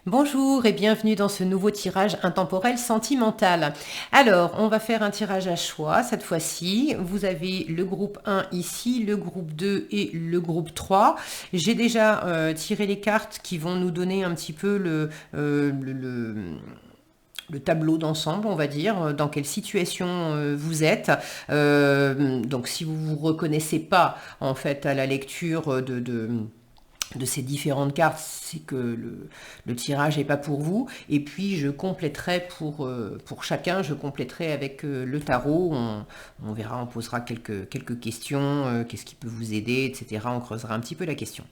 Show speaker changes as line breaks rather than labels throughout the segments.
Bonjour et bienvenue dans ce nouveau tirage intemporel sentimental. Alors, on va faire un tirage à choix cette fois-ci. Vous avez le groupe 1 ici, le groupe 2 et le groupe 3. J'ai déjà tiré les cartes qui vont nous donner un petit peu le tableau d'ensemble, on va dire, dans quelle situation vous êtes. Donc, si vous vous reconnaissez pas, en fait, à la lecture de ces différentes cartes, c'est que le tirage n'est pas pour vous. Et puis je compléterai pour chacun, je compléterai avec le tarot. On verra, on posera quelques questions, qu'est-ce qui peut vous aider, etc. On creusera un petit peu la question.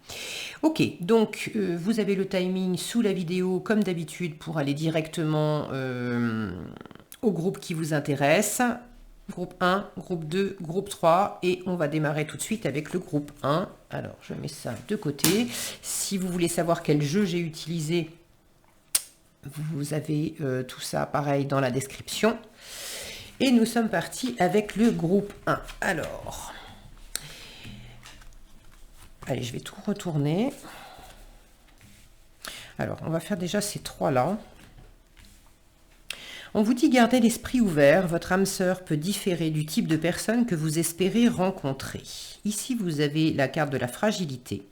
Ok, donc vous avez le timing sous la vidéo comme d'habitude pour aller directement au groupe qui vous intéresse. Groupe 1, groupe 2, groupe 3 et on va démarrer tout de suite avec le groupe 1. Alors je mets ça de côté. Si vous voulez savoir quel jeu j'ai utilisé, vous avez tout ça pareil dans la description. Et nous sommes partis avec le groupe 1. Alors, allez, je vais tout retourner. Alors, on va faire déjà ces trois-là. On vous dit gardez l'esprit ouvert, votre âme sœur peut différer du type de personne que vous espérez rencontrer. Ici, vous avez la carte de la fragilité.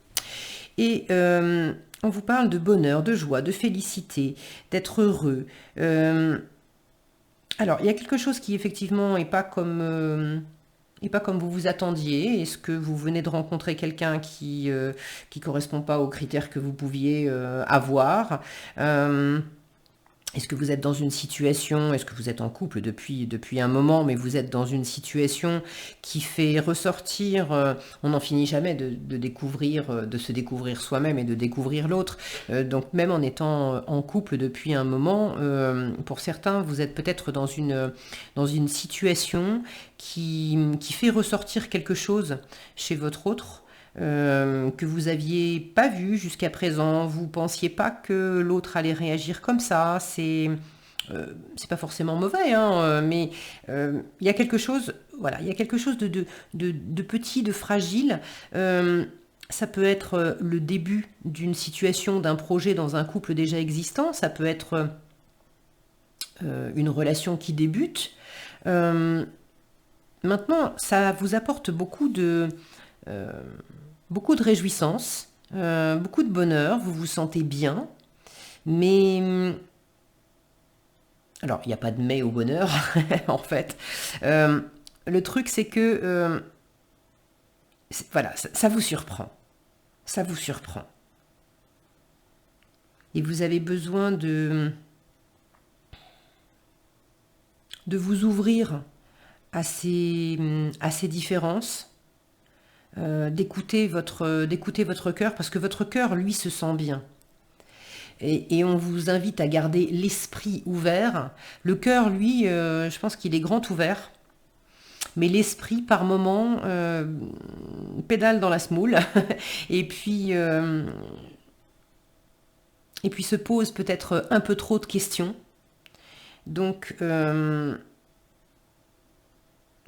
Et on vous parle de bonheur, de joie, de félicité, d'être heureux. Alors, il y a quelque chose qui effectivement n'est pas comme vous vous attendiez. Est-ce que vous venez de rencontrer quelqu'un qui correspond pas aux critères que vous pouviez avoir Est-ce que vous êtes dans une situation, est-ce que vous êtes en couple depuis un moment, mais vous êtes dans une situation qui fait ressortir, on n'en finit jamais de découvrir, de se découvrir soi-même et de découvrir l'autre. Donc même en étant en couple depuis un moment, pour certains, vous êtes peut-être dans une situation qui fait ressortir quelque chose chez votre autre. Que vous aviez pas vu jusqu'à présent, vous pensiez pas que l'autre allait réagir comme ça, c'est pas forcément mauvais, hein, mais il y a quelque chose, voilà, il y a quelque chose de petit, de fragile. Ça peut être le début d'une situation, d'un projet dans un couple déjà existant, ça peut être une relation qui débute. Maintenant, ça vous apporte beaucoup de réjouissance, beaucoup de bonheur, vous vous sentez bien, mais alors il n'y a pas de mais au bonheur en fait. Le truc c'est que voilà, ça vous surprend, ça vous surprend, et vous avez besoin de vous ouvrir à ces différences. D'écouter votre cœur, parce que votre cœur, lui, se sent bien. Et on vous invite à garder l'esprit ouvert. Le cœur, lui, je pense qu'il est grand ouvert, mais l'esprit, par moment, pédale dans la semoule, et puis se pose peut-être un peu trop de questions. Donc,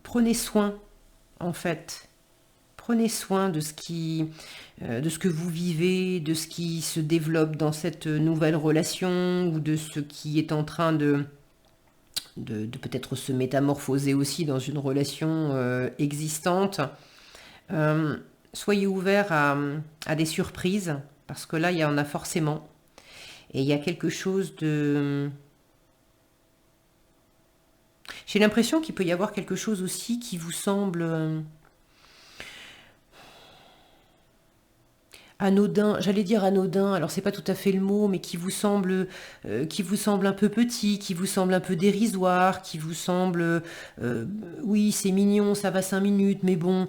prenez soin, en fait. Prenez soin de ce que vous vivez, de ce qui se développe dans cette nouvelle relation ou de ce qui est en train de peut-être se métamorphoser aussi dans une relation existante. Soyez ouverts à des surprises, parce que là, il y en a forcément. Et il y a quelque chose de... J'ai l'impression qu'il peut y avoir quelque chose aussi qui vous semble... anodin, j'allais dire anodin, alors c'est pas tout à fait le mot, mais qui vous semble un peu petit, qui vous semble un peu dérisoire, qui vous semble, oui, c'est mignon, ça va 5 minutes, mais bon.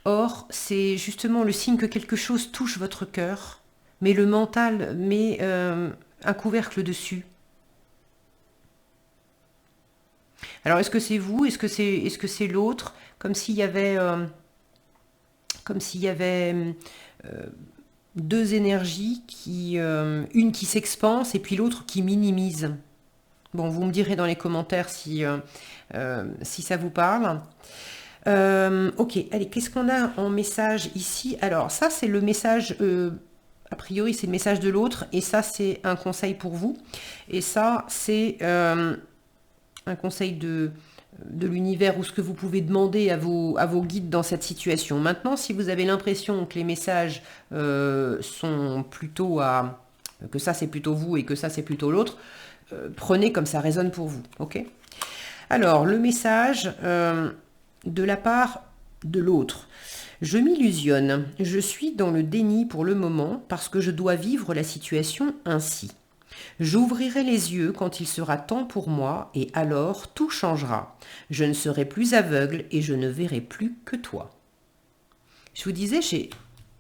Or, c'est justement le signe que quelque chose touche votre cœur, mais le mental met un couvercle dessus. Alors, est-ce que c'est vous? Est-ce que c'est l'autre? Comme s'il y avait, deux énergies, une qui s'expanse et puis l'autre qui minimise. Bon, vous me direz dans les commentaires si ça vous parle. Ok, allez, qu'est-ce qu'on a en message ici? Alors, ça, c'est le message, a priori, c'est le message de l'autre, et ça, c'est un conseil pour vous. Et ça, c'est un conseil de l'univers ou ce que vous pouvez demander à vos guides dans cette situation. Maintenant, si vous avez l'impression que les messages sont plutôt à... que ça, c'est plutôt vous et que ça, c'est plutôt l'autre, prenez comme ça résonne pour vous, ok? Alors, le message de la part de l'autre. Je m'illusionne, je suis dans le déni pour le moment parce que je dois vivre la situation ainsi. J'ouvrirai les yeux quand il sera temps pour moi et alors tout changera. Je ne serai plus aveugle et je ne verrai plus que toi. Je vous disais, j'ai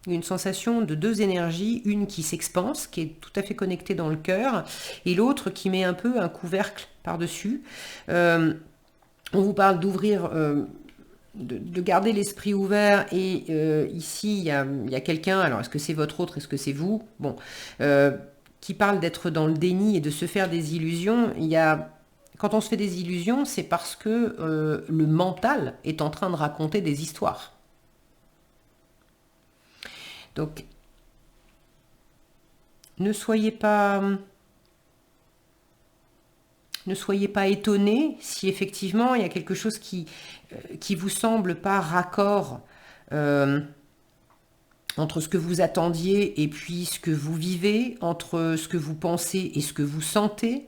une sensation de deux énergies, une qui s'expanse, qui est tout à fait connectée dans le cœur, et l'autre qui met un peu un couvercle par-dessus. On vous parle d'ouvrir, de garder l'esprit ouvert, et ici, il y a quelqu'un, alors est-ce que c'est votre autre, est-ce que c'est vous? Bon, qui parle d'être dans le déni et de se faire des illusions. Quand on se fait des illusions, c'est parce que le mental est en train de raconter des histoires. Donc, ne soyez pas étonné si effectivement il y a quelque chose qui vous semble pas raccord entre ce que vous attendiez et puis ce que vous vivez, entre ce que vous pensez et ce que vous sentez,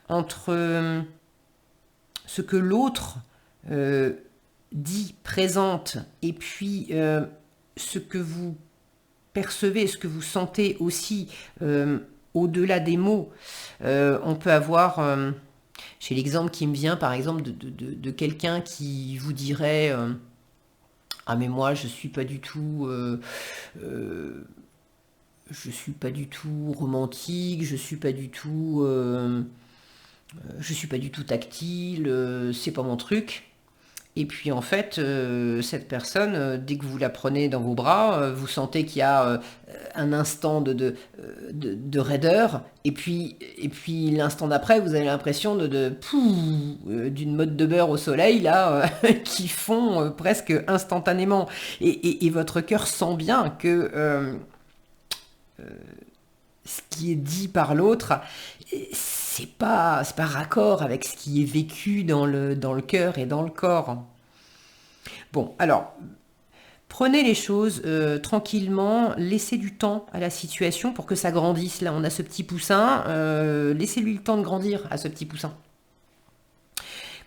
entre ce que l'autre dit, présente, et puis ce que vous percevez, ce que vous sentez aussi au-delà des mots. On peut avoir, j'ai l'exemple qui me vient par exemple de quelqu'un qui vous dirait ah mais moi je suis pas du tout romantique, je suis pas du tout tactile, c'est pas mon truc. Et puis en fait, cette personne, dès que vous la prenez dans vos bras, vous sentez qu'il y a un instant de raideur, et puis l'instant d'après, vous avez l'impression d'une motte de beurre au soleil, là, qui fond presque instantanément. Et votre cœur sent bien que ce qui est dit par l'autre, c'est pas raccord avec ce qui est vécu dans le cœur et dans le corps. Bon, alors, prenez les choses tranquillement, laissez du temps à la situation pour que ça grandisse. Là, on a ce petit poussin, laissez-lui le temps de grandir à ce petit poussin.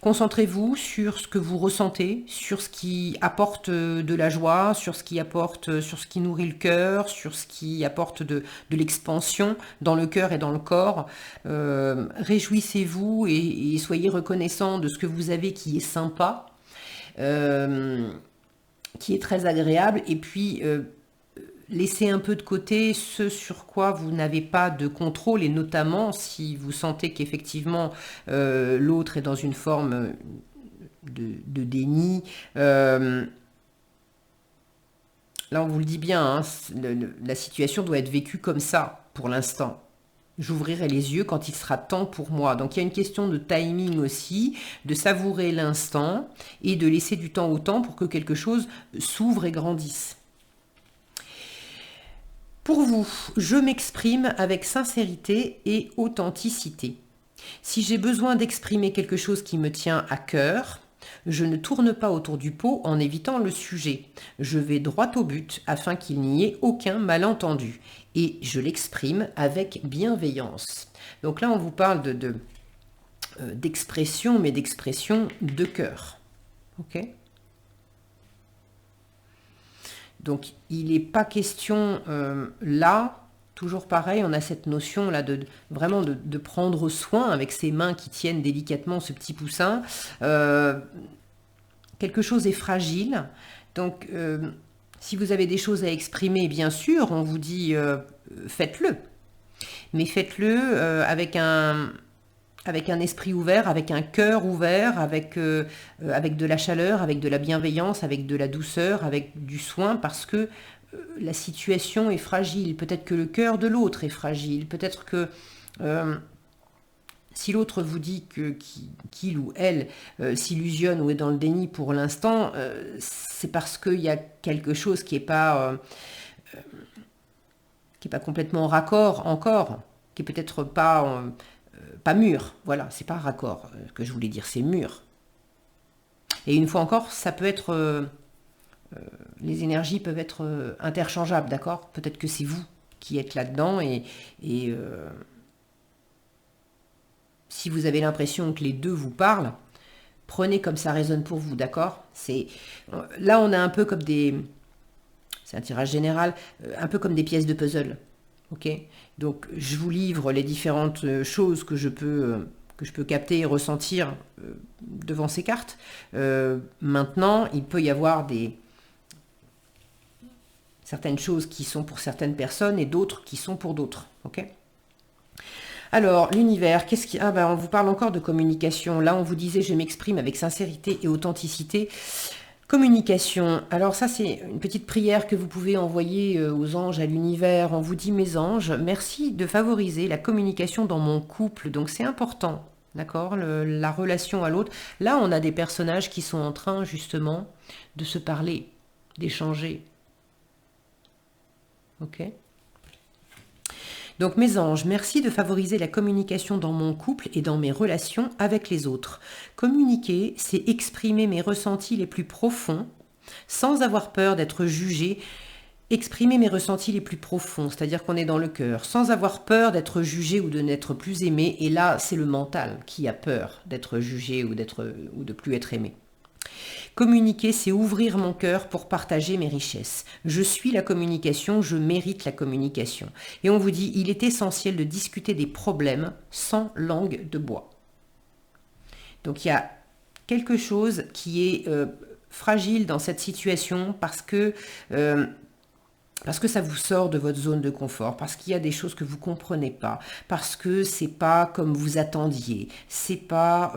Concentrez-vous sur ce que vous ressentez, sur ce qui apporte de la joie, sur ce qui nourrit le cœur, sur ce qui apporte de l'expansion dans le cœur et dans le corps. Réjouissez-vous et soyez reconnaissant de ce que vous avez qui est sympa, qui est très agréable. Et puis, laissez un peu de côté ce sur quoi vous n'avez pas de contrôle, et notamment si vous sentez qu'effectivement l'autre est dans une forme de déni. Là, on vous le dit bien, hein, la situation doit être vécue comme ça pour l'instant. J'ouvrirai les yeux quand il sera temps pour moi. Donc il y a une question de timing aussi, de savourer l'instant et de laisser du temps au temps pour que quelque chose s'ouvre et grandisse. Pour vous, je m'exprime avec sincérité et authenticité. Si j'ai besoin d'exprimer quelque chose qui me tient à cœur, je ne tourne pas autour du pot en évitant le sujet. Je vais droit au but afin qu'il n'y ait aucun malentendu. Et je l'exprime avec bienveillance. Donc là, on vous parle d'expression, mais d'expression de cœur. Ok ? Donc, il n'est pas question là, toujours pareil, on a cette notion là vraiment de prendre soin avec ses mains qui tiennent délicatement ce petit poussin. Quelque chose est fragile, donc si vous avez des choses à exprimer, bien sûr, on vous dit faites-le. Mais faites-le avec un esprit ouvert, avec un cœur ouvert, avec de la chaleur, avec de la bienveillance, avec de la douceur, avec du soin, parce que la situation est fragile. Peut-être que le cœur de l'autre est fragile. Peut-être que Si l'autre vous dit qu'il ou elle s'illusionne ou est dans le déni pour l'instant, c'est parce qu'il y a quelque chose qui n'est pas complètement raccord encore, qui est peut-être pas mûr. Voilà, c'est pas raccord que je voulais dire, c'est mûr. Et une fois encore, ça peut être... les énergies peuvent être interchangeables, d'accord? Peut-être que c'est vous qui êtes là-dedans et si vous avez l'impression que les deux vous parlent, prenez comme ça résonne pour vous, d'accord? Là, on a un peu comme c'est un tirage général, un peu comme des pièces de puzzle, ok? Donc, je vous livre les différentes choses que je peux capter et ressentir devant ces cartes. Maintenant, il peut y avoir certaines choses qui sont pour certaines personnes et d'autres qui sont pour d'autres, ok? Alors, l'univers, on vous parle encore de communication. Là, on vous disait, je m'exprime avec sincérité et authenticité. Communication. Alors ça, c'est une petite prière que vous pouvez envoyer aux anges, à l'univers. On vous dit, mes anges, merci de favoriser la communication dans mon couple. Donc, c'est important, d'accord, la relation à l'autre. Là, on a des personnages qui sont en train, justement, de se parler, d'échanger. Ok ? Donc mes anges, merci de favoriser la communication dans mon couple et dans mes relations avec les autres. Communiquer, c'est exprimer mes ressentis les plus profonds sans avoir peur d'être jugé. Exprimer mes ressentis les plus profonds, c'est-à-dire qu'on est dans le cœur, sans avoir peur d'être jugé ou de n'être plus aimé. Et là, c'est le mental qui a peur d'être jugé ou de plus être aimé. Communiquer, c'est ouvrir mon cœur pour partager mes richesses. Je suis la communication, je mérite la communication. Et on vous dit, il est essentiel de discuter des problèmes sans langue de bois. Donc il y a quelque chose qui est fragile dans cette situation parce que ça vous sort de votre zone de confort, parce qu'il y a des choses que vous ne comprenez pas, parce que c'est pas comme vous attendiez, c'est pas...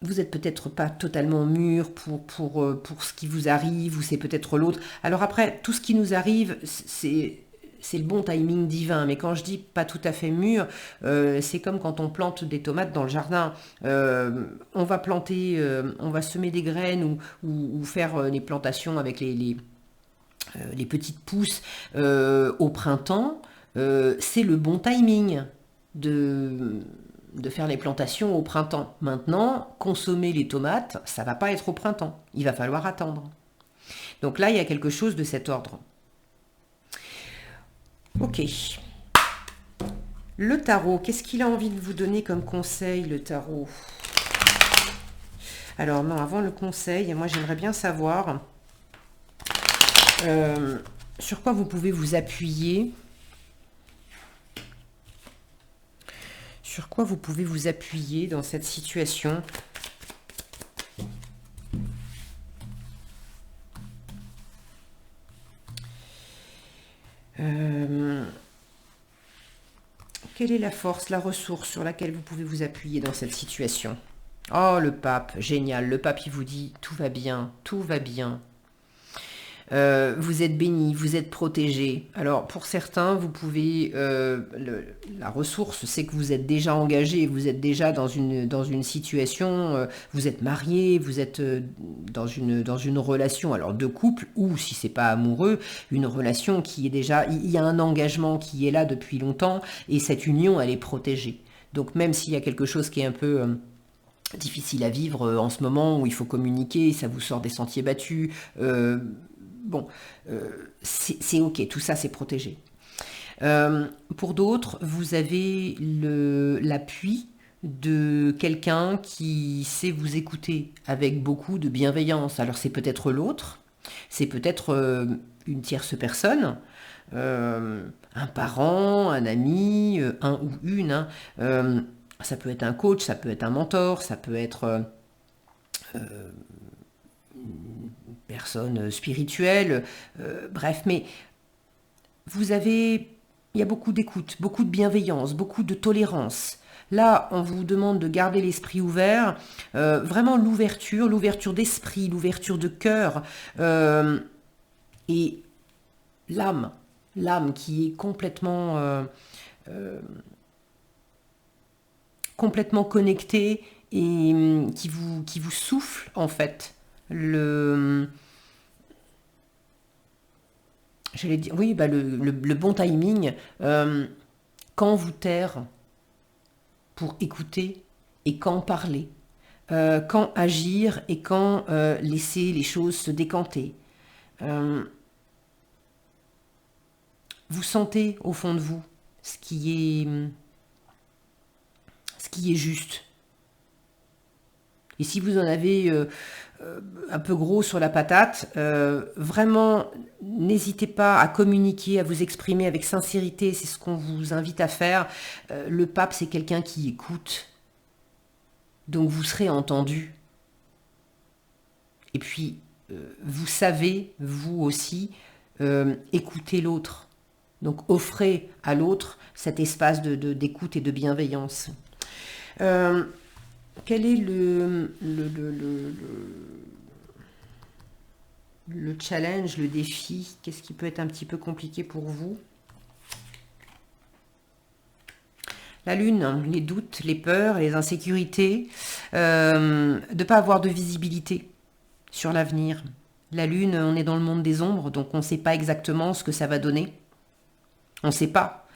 vous n'êtes peut-être pas totalement mûr pour ce qui vous arrive, ou c'est peut-être l'autre. Alors après, tout ce qui nous arrive, c'est le bon timing divin. Mais quand je dis pas tout à fait mûr, c'est comme quand on plante des tomates dans le jardin. On va planter, on va semer des graines ou faire les plantations avec les petites pousses au printemps. C'est le bon timing de faire les plantations au printemps. Maintenant, consommer les tomates, ça va pas être au printemps. Il va falloir attendre. Donc là, il y a quelque chose de cet ordre. Ok. Le tarot, qu'est-ce qu'il a envie de vous donner comme conseil, le tarot? Alors non, avant le conseil, moi j'aimerais bien savoir sur quoi vous pouvez vous appuyer. Sur quoi vous pouvez vous appuyer dans cette situation? Quelle est la force, la ressource sur laquelle vous pouvez vous appuyer dans cette situation? Oh, le pape, génial. Le pape, il vous dit, tout va bien, tout va bien. Vous êtes béni, vous êtes protégé. Alors pour certains, vous pouvez, la ressource, c'est que vous êtes déjà engagé, vous êtes déjà dans une situation, vous êtes marié, vous êtes dans une relation, alors de couple ou si c'est pas amoureux, une relation qui est déjà, il y a un engagement qui est là depuis longtemps et cette union, elle est protégée. Donc même s'il y a quelque chose qui est un peu difficile à vivre en ce moment où il faut communiquer, ça vous sort des sentiers battus. Bon, c'est ok, tout ça c'est protégé. Pour d'autres, vous avez l'appui de quelqu'un qui sait vous écouter avec beaucoup de bienveillance. Alors c'est peut-être l'autre, c'est peut-être une tierce personne, un parent, un ami, un ou une. Ça peut être un coach, ça peut être un mentor, ça peut être... personne spirituelle, bref, mais il y a beaucoup d'écoute, beaucoup de bienveillance, beaucoup de tolérance. Là, on vous demande de garder l'esprit ouvert, vraiment l'ouverture d'esprit, l'ouverture de cœur, et l'âme qui est complètement complètement connecté et qui vous souffle en fait j'allais dire, oui, bah le bon timing, quand vous taire pour écouter et quand parler, quand agir et quand laisser les choses se décanter. Euh, vous sentez au fond de vous ce qui est juste. Et si vous en avez un peu gros sur la patate, vraiment, n'hésitez pas à communiquer, à vous exprimer avec sincérité, c'est ce qu'on vous invite à faire. Le pape, c'est quelqu'un qui écoute, donc vous serez entendu. Et puis, vous savez, vous aussi, écouter l'autre. Donc, offrez à l'autre cet espace d'écoute et de bienveillance. Quel est le challenge, le défi? Qu'est-ce qui peut être un petit peu compliqué pour vous? La lune, les doutes, les peurs, les insécurités, de ne pas avoir de visibilité sur l'avenir. La lune, on est dans le monde des ombres, donc on ne sait pas exactement ce que ça va donner. On ne sait pas.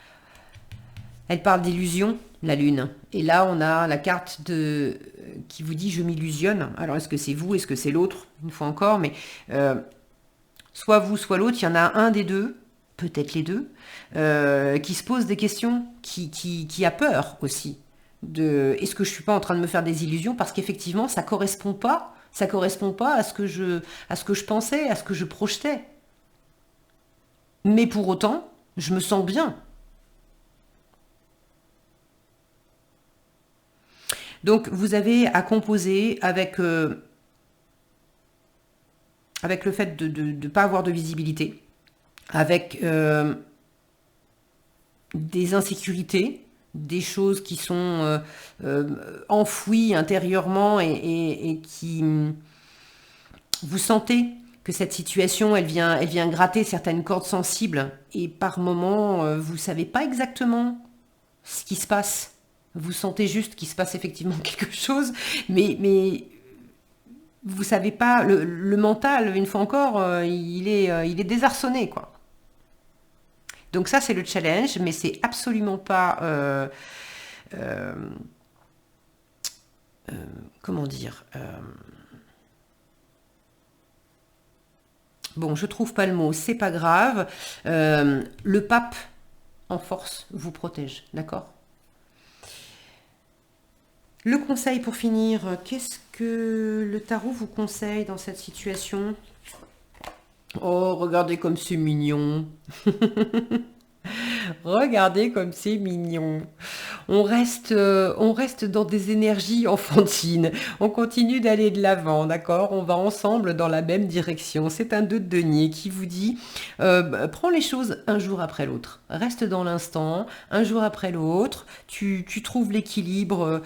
Elle parle d'illusion, la lune. Et là, on a la carte qui vous dit « je m'illusionne ». Alors, est-ce que c'est vous, est-ce que c'est l'autre? Une fois encore, mais soit vous, soit l'autre, il y en a un des deux, peut-être les deux, qui se pose des questions, qui a peur aussi. Est-ce que je ne suis pas en train de me faire des illusions? Parce qu'effectivement, ça correspond pas à ce que je pensais, à ce que je projetais. Mais pour autant, je me sens bien. Donc, vous avez à composer avec le fait de ne pas avoir de visibilité, avec des insécurités, des choses qui sont enfouies intérieurement et qui vous sentez que cette situation, elle vient gratter certaines cordes sensibles et par moments, vous savez pas exactement ce qui se passe. Vous sentez juste qu'il se passe effectivement quelque chose, mais vous savez pas, le mental, une fois encore, il est désarçonné, quoi. Donc ça, c'est le challenge, mais c'est absolument pas... comment dire bon, je trouve pas le mot, c'est pas grave. Le pape, en force, vous protège, d'accord? Le conseil pour finir, qu'est-ce que le tarot vous conseille dans cette situation? Oh, regardez comme c'est mignon. Regardez comme c'est mignon. On reste dans des énergies enfantines. On continue d'aller de l'avant, d'accord? On va ensemble dans la même direction. C'est un 2 de denier qui vous dit prends les choses un jour après l'autre. Reste dans l'instant, un jour après l'autre. Tu trouves l'équilibre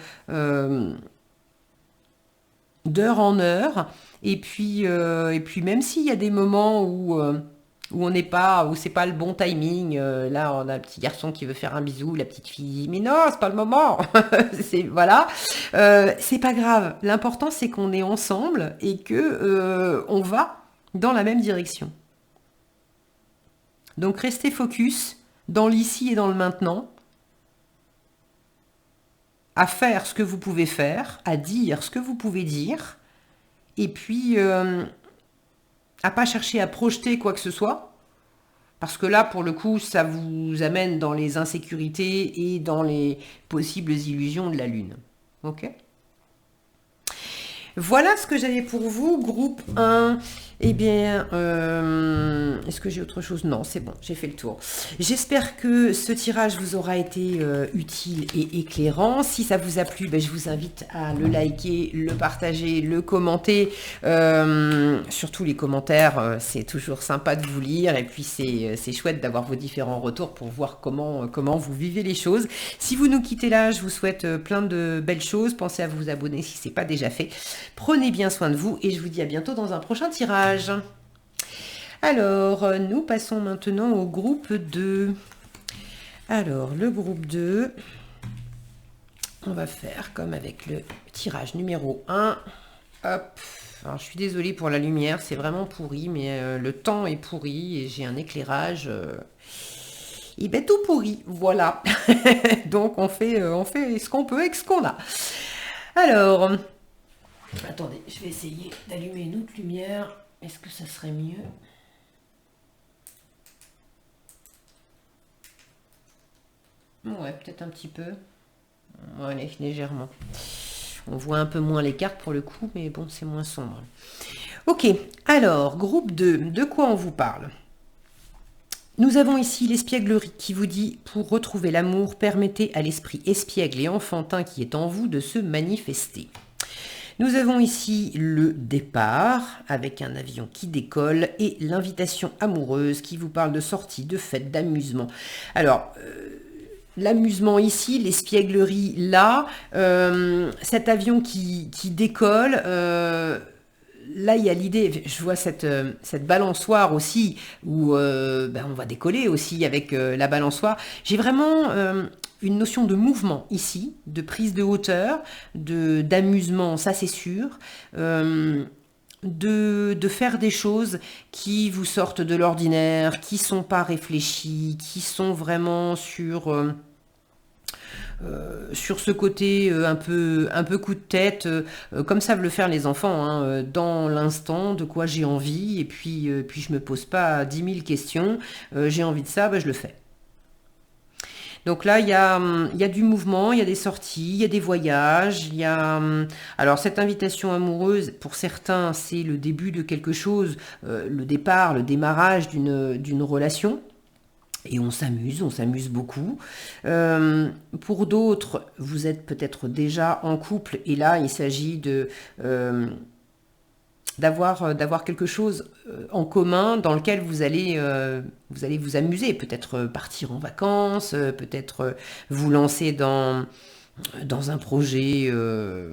d'heure en heure. Et puis même s'il y a des moments où où c'est pas le bon timing, là on a le petit garçon qui veut faire un bisou, la petite fille dit mais non c'est pas le moment, voilà, c'est pas grave. L'important c'est qu'on est ensemble et que on va dans la même direction. Donc restez focus dans l'ici et dans le maintenant, à faire ce que vous pouvez faire, à dire ce que vous pouvez dire. Et puis, à pas chercher à projeter quoi que ce soit, parce que là, pour le coup, ça vous amène dans les insécurités et dans les possibles illusions de la Lune. Ok? Voilà ce que j'avais pour vous, groupe 1. Eh bien, est-ce que j'ai autre chose? Non, c'est bon, j'ai fait le tour. J'espère que ce tirage vous aura été utile et éclairant. Si ça vous a plu, je vous invite à le liker, le partager, le commenter. Surtout les commentaires, c'est toujours sympa de vous lire. Et puis, c'est chouette d'avoir vos différents retours pour voir comment vous vivez les choses. Si vous nous quittez là, je vous souhaite plein de belles choses. Pensez à vous abonner si ce n'est pas déjà fait. Prenez bien soin de vous et je vous dis à bientôt dans un prochain tirage. Alors, nous passons maintenant au groupe 2. Alors, le groupe 2, On va faire comme avec le tirage numéro 1. Hop. Alors, je suis désolée pour la lumière, c'est vraiment pourri, mais le temps est pourri et j'ai un éclairage et ben tout pourri. Voilà. Donc, on fait ce qu'on peut avec ce qu'on a. Alors, attendez, je vais essayer d'allumer une autre lumière. Est-ce que ça serait mieux? Ouais, peut-être un petit peu. Allez, légèrement. On voit un peu moins les cartes pour le coup, mais bon, c'est moins sombre. Ok, alors, groupe 2, de quoi on vous parle? Nous avons ici l'espièglerie qui vous dit « Pour retrouver l'amour, permettez à l'esprit espiègle et enfantin qui est en vous de se manifester ». Nous avons ici le départ avec un avion qui décolle et l'invitation amoureuse qui vous parle de sortie, de fête, d'amusement. Alors, l'amusement ici, l'espièglerie là, cet avion qui décolle, là il y a l'idée, je vois cette balançoire aussi, où on va décoller aussi avec la balançoire. J'ai vraiment une notion de mouvement ici, de prise de hauteur, d'amusement, ça c'est sûr. De faire des choses qui vous sortent de l'ordinaire, qui sont pas réfléchies, qui sont vraiment sur ce côté un peu coup de tête, comme savent le faire les enfants, hein, dans l'instant, de quoi j'ai envie, et puis je me pose pas 10 000 questions, j'ai envie de ça, ben je le fais. Donc là, il y a du mouvement, il y a des sorties, il y a des voyages, il y a... Alors cette invitation amoureuse, pour certains, c'est le début de quelque chose, le départ, le démarrage d'une relation. Et on s'amuse beaucoup. Pour d'autres, vous êtes peut-être déjà en couple et là, il s'agit d'avoir quelque chose en commun dans lequel vous allez vous amuser, peut-être partir en vacances, peut-être vous lancer dans un projet, je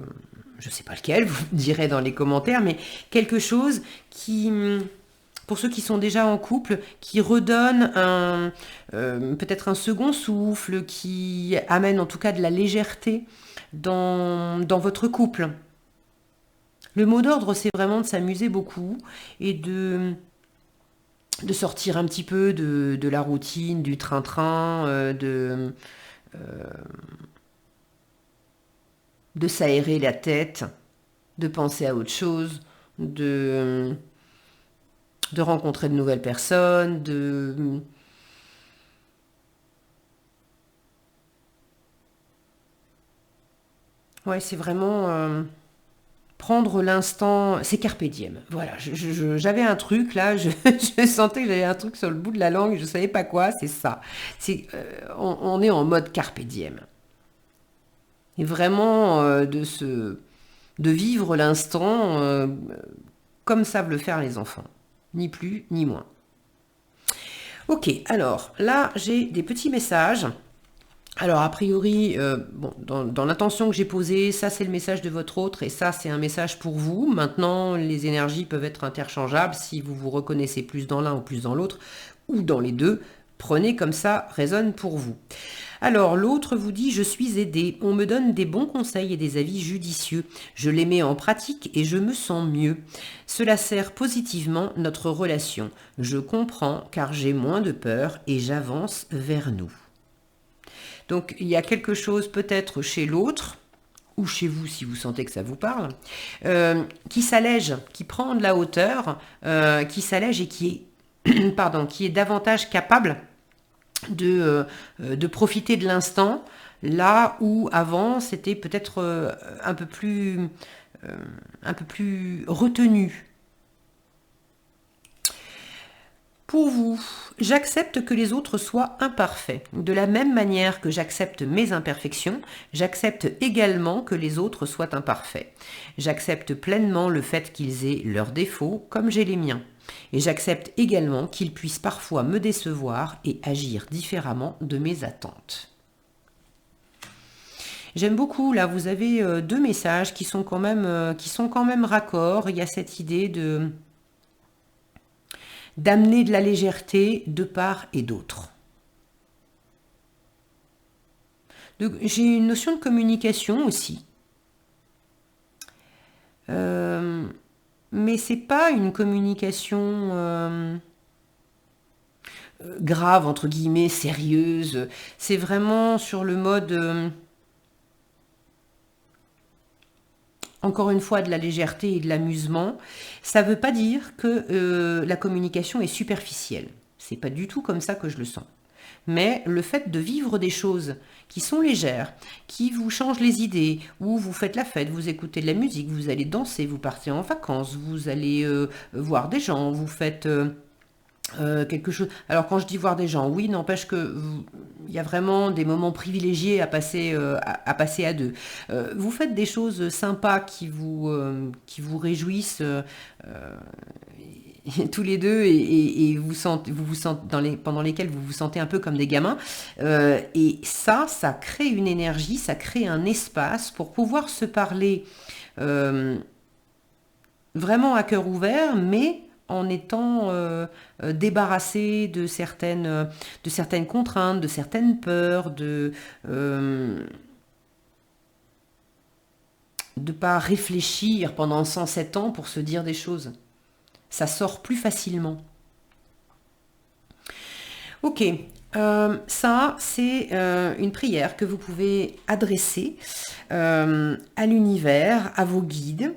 ne sais pas lequel, vous me direz dans les commentaires, mais quelque chose qui, pour ceux qui sont déjà en couple, qui redonne peut-être un second souffle, qui amène en tout cas de la légèreté dans votre couple. Le mot d'ordre, c'est vraiment de s'amuser beaucoup et de sortir un petit peu de la routine, du train-train, de s'aérer la tête, de penser à autre chose, de rencontrer de nouvelles personnes, Ouais, c'est vraiment prendre l'instant, c'est carpe diem. Voilà, j'avais un truc là, je sentais que j'avais un truc sur le bout de la langue, je savais pas quoi, c'est ça. On est en mode carpe diem. Et vraiment de vivre l'instant comme savent le faire les enfants. Ni plus, ni moins. Ok, alors là, j'ai des petits messages. Alors, a priori, bon, dans l'intention que j'ai posée, ça c'est le message de votre autre et ça c'est un message pour vous. Maintenant, les énergies peuvent être interchangeables si vous vous reconnaissez plus dans l'un ou plus dans l'autre, ou dans les deux. Prenez comme ça résonne pour vous. Alors, l'autre vous dit « Je suis aidé, on me donne des bons conseils et des avis judicieux. Je les mets en pratique et je me sens mieux. Cela sert positivement notre relation. Je comprends car j'ai moins de peur et j'avance vers nous. » Donc, il y a quelque chose peut-être chez l'autre, ou chez vous si vous sentez que ça vous parle, qui s'allège, qui prend de la hauteur, qui s'allège et qui est, pardon, qui est davantage capable de profiter de l'instant, là où avant c'était peut-être un peu plus retenu. Pour vous, j'accepte que les autres soient imparfaits. De la même manière que j'accepte mes imperfections, j'accepte également que les autres soient imparfaits. J'accepte pleinement le fait qu'ils aient leurs défauts comme j'ai les miens. Et j'accepte également qu'ils puissent parfois me décevoir et agir différemment de mes attentes. J'aime beaucoup, là, vous avez deux messages qui sont quand même raccords. Il y a cette idée d'amener de la légèreté de part et d'autre. J'ai une notion de communication aussi. Mais c'est pas une communication grave, entre guillemets, sérieuse. C'est vraiment sur le mode, encore une fois, de la légèreté et de l'amusement. Ça veut pas dire que la communication est superficielle. C'est pas du tout comme ça que je le sens. Mais le fait de vivre des choses qui sont légères, qui vous changent les idées, où vous faites la fête, vous écoutez de la musique, vous allez danser, vous partez en vacances, vous allez voir des gens, vous faites quelque chose. Alors quand je dis voir des gens, oui, n'empêche que il y a vraiment des moments privilégiés à passer à deux. Vous faites des choses sympas qui vous réjouissent tous les deux et vous vous sentez pendant lesquels vous vous sentez un peu comme des gamins. Et ça crée une énergie, ça crée un espace pour pouvoir se parler euh, vraiment à cœur ouvert, mais en étant débarrassé de certaines contraintes, de certaines peurs, de ne pas réfléchir pendant 107 ans pour se dire des choses. Ça sort plus facilement. Ok, ça c'est une prière que vous pouvez adresser à l'univers, à vos guides.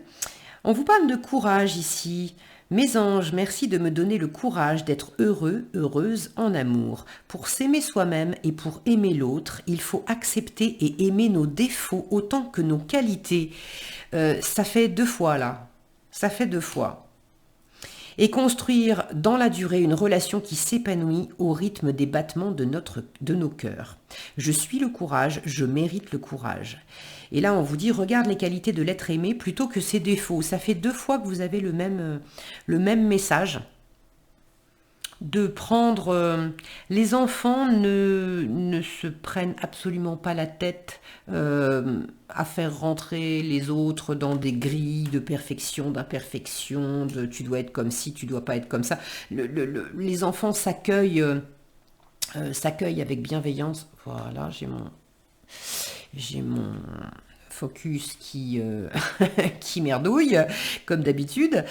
On vous parle de courage ici. Mes anges, merci de me donner le courage d'être heureux, heureuse en amour. Pour s'aimer soi-même et pour aimer l'autre, il faut accepter et aimer nos défauts autant que nos qualités. Ça fait 2 fois là. Ça fait 2 fois. Et construire dans la durée une relation qui s'épanouit au rythme des battements de nos cœurs. Je suis le courage, je mérite le courage. Et là, on vous dit, regarde les qualités de l'être aimé plutôt que ses défauts. Ça fait 2 fois que vous avez le même message. De prendre... les enfants ne se prennent absolument pas la tête à faire rentrer les autres dans des grilles de perfection, d'imperfection, de tu dois être comme ci, tu dois pas être comme ça. Les enfants s'accueillent avec bienveillance. Voilà, j'ai mon focus qui merdouille, comme d'habitude.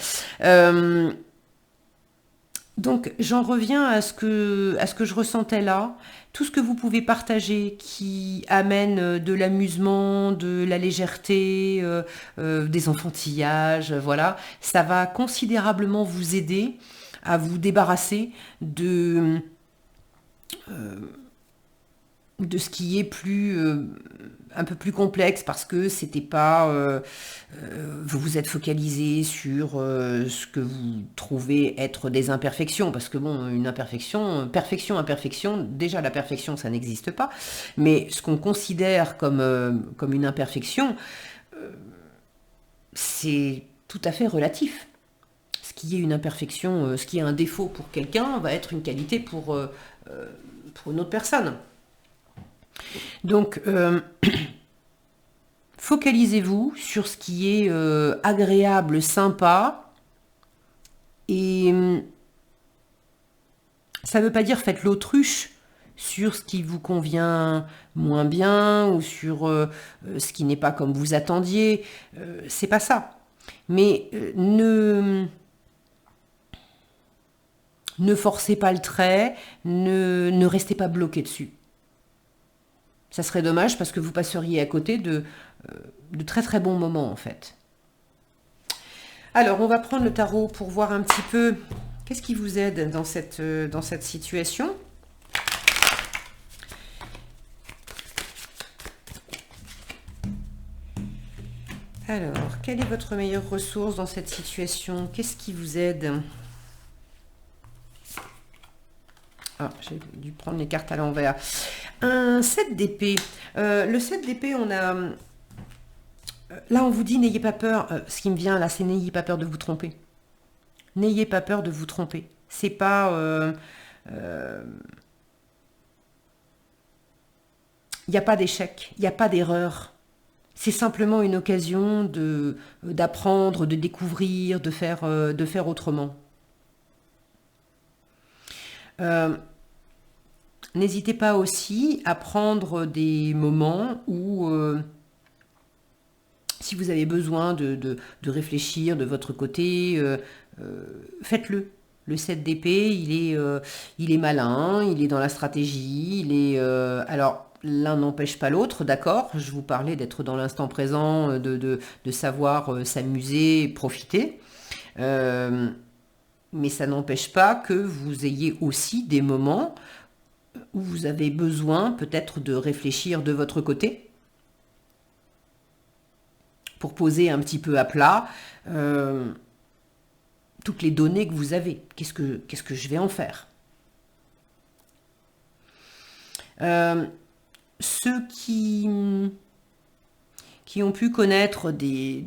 Donc j'en reviens à ce que je ressentais là. Tout ce que vous pouvez partager qui amène de l'amusement, de la légèreté, des enfantillages, voilà, ça va considérablement vous aider à vous débarrasser de ce qui est un peu plus complexe parce que c'était pas vous vous êtes focalisé sur ce que vous trouvez être des imperfections parce que bon une imperfection, déjà la perfection ça n'existe pas, mais ce qu'on considère comme une imperfection, c'est tout à fait relatif. Ce qui est une imperfection, ce qui est un défaut pour quelqu'un va être une qualité pour une autre personne. Donc, focalisez-vous sur ce qui est agréable, sympa. Et ça ne veut pas dire faites l'autruche sur ce qui vous convient moins bien ou sur ce qui n'est pas comme vous attendiez. C'est pas ça. Mais ne forcez pas le trait, ne restez pas bloqué dessus. Ça serait dommage parce que vous passeriez à côté de très très bons moments en fait. Alors on va prendre le tarot pour voir un petit peu qu'est-ce qui vous aide dans cette situation. Alors, quelle est votre meilleure ressource dans cette situation? Qu'est-ce qui vous aide? Ah, j'ai dû prendre les cartes à l'envers. Un 7 d'épée. Le 7 d'épée, on a... Là, on vous dit, n'ayez pas peur. Ce qui me vient là, c'est n'ayez pas peur de vous tromper. N'ayez pas peur de vous tromper. C'est pas... il n'y a pas d'échec, il n'y a pas d'erreur. C'est simplement une occasion d'apprendre, de découvrir, de faire autrement. N'hésitez pas aussi à prendre des moments où, si vous avez besoin de réfléchir de votre côté, faites-le. Le 7 d'épée, il est malin, il est dans la stratégie, alors, l'un n'empêche pas l'autre, d'accord. Je vous parlais d'être dans l'instant présent, de savoir s'amuser, profiter. Euh, mais ça n'empêche pas que vous ayez aussi des moments où vous avez besoin peut-être de réfléchir de votre côté pour poser un petit peu à plat toutes les données que vous avez. Qu'est-ce que je vais en faire? Ceux qui ont pu connaître des